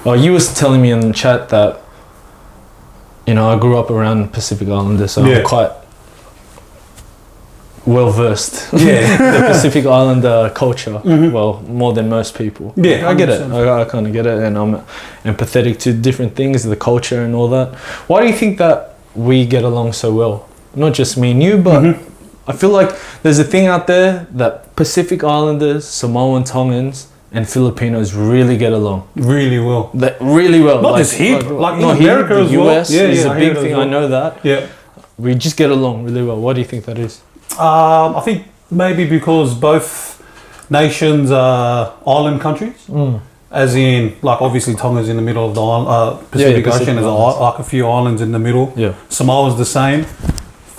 Oh, you was telling me in the chat that, you know, I grew up around Pacific Islanders, so I'm quite well versed. The Pacific Islander culture. Well, more than most people. I get it. I kind of get it, and I'm empathetic to different things, the culture and all that. Why do you think that we get along so well? Not just me and you, but I feel like there's a thing out there that Pacific Islanders, Samoan, Tongans, and Filipinos really get along. Really well. Really well. Not just here, like in America the as well. US is a big thing. I know that. Yeah. We just get along really well. What do you think that is? I think maybe because both nations are island countries. As in, like obviously Tonga's in the middle of the Pacific Ocean. There's like a few islands in the middle. Samoa's the same.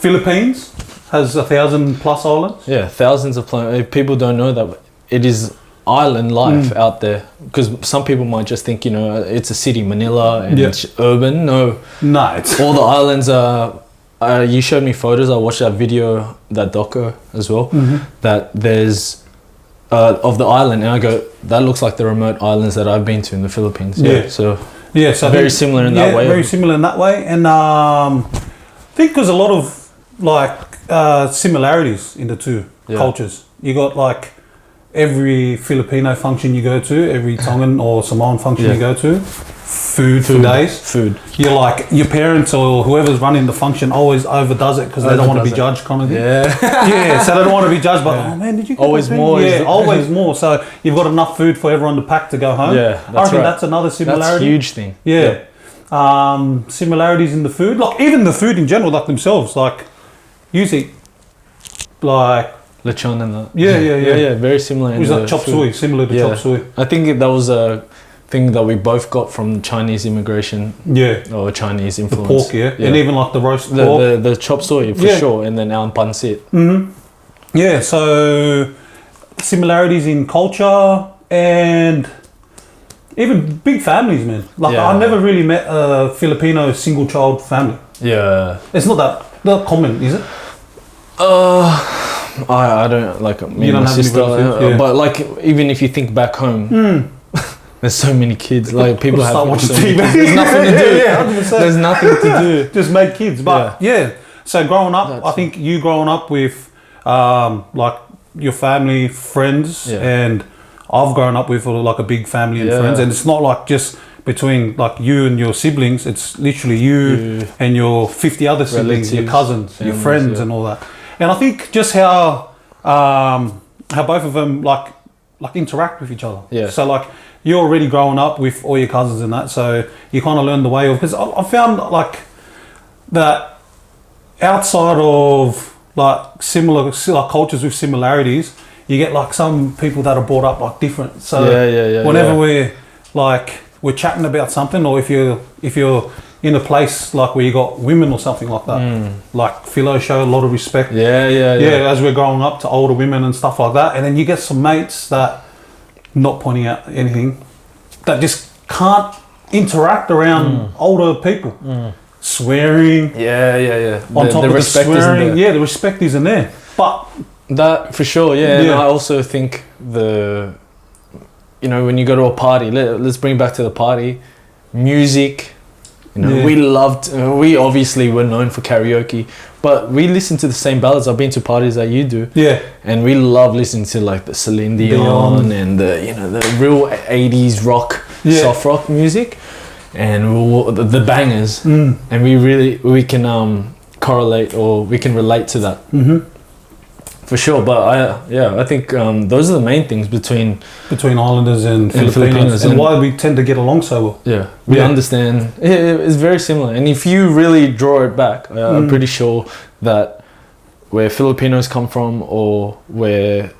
Philippines has 1,000+ islands. Yeah, thousands of people don't know that it is island life out there, because some people might just think, you know, it's a city, Manila, and it's urban. No, it's all the islands are. You showed me photos. I watched that video, that doco as well. That there's of the island, and I go, that looks like the remote islands that I've been to in the Philippines. So very similar in that way. Very similar in that way, and I think there's a lot of like similarities in the two cultures. You got like every Filipino function you go to, every Tongan or Samoan function you go to, food for days. You're like, your parents or whoever's running the function always overdoes it because they don't want to be judged, kind of thing. So they don't want to be judged, but oh man, did you get always more? Always more. So you've got enough food for everyone to pack to go home. I reckon that's another similarity. That's a huge thing. Similarities in the food, like even the food in general, like themselves, like usually like lechon and that. Yeah. Very similar. It was like chop suey, similar to chop suey. I think that was a thing that we both got from Chinese immigration. Or Chinese influence. The pork, and even like the roast pork. The chop suey for sure, and then our pancit. Yeah, so similarities in culture and even big families, man. Like I never really met a Filipino single child family. It's not common, is it? I don't like me and my sister, but like even if you think back home, there's so many kids. Like people have watching TV. There's nothing to do. There's nothing to do. Just make kids. But so growing up, I think you growing up with like your family, friends, and I've grown up with like a big family and friends, and it's not like just between like you and your siblings. It's literally you and your 50 other siblings, your cousins, families, your friends, and all that. And I think just how both of them like interact with each other. So like you're already growing up with all your cousins and that, so you kind of learn the way of. Because I found like that outside of like similar like cultures with similarities, you get like some people that are brought up like different. So whenever we're chatting about something, or if you're in a place like where you got women or something like that, like Philo show a lot of respect. As we're growing up to older women and stuff like that, and then you get some mates that, not pointing out anything, that just can't interact around older people. Swearing. On top of the swearing, the respect isn't there. But that for sure, And I also think you know, when you go to a party, let's bring back to the party, music. You know, we obviously were known for karaoke, but we listen to the same ballads. I've been to parties that you do. And we love listening to like the Celine Dion and the real 80s rock, soft rock music, and the bangers. And we can correlate, or we can relate to that. For sure, but I think those are the main things between Islanders and Filipinos, and why we tend to get along so well. We understand. It's very similar, and if you really draw it back, I'm pretty sure that where Filipinos come from, or where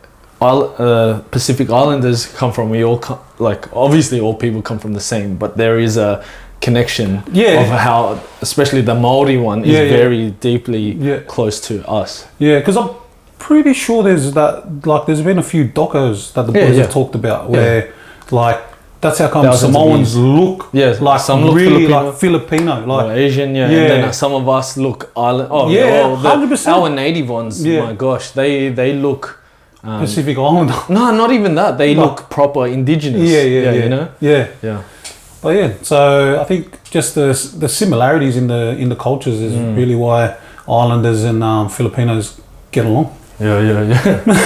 Pacific Islanders come from, we all like obviously all people come from the same, but there is a connection of how, especially the Maori one, is very deeply close to us. Because I'm pretty sure there's been a few docos that the boys have talked about where like that's how come Samoans look like some look really Filipino, like Asian, and then some of us look island. 100%. Our native ones, my gosh, they look Pacific Islander. No, not even that. They look proper indigenous. You know. But yeah, so I think just the similarities in the cultures is really why Islanders and Filipinos get along. Yeah.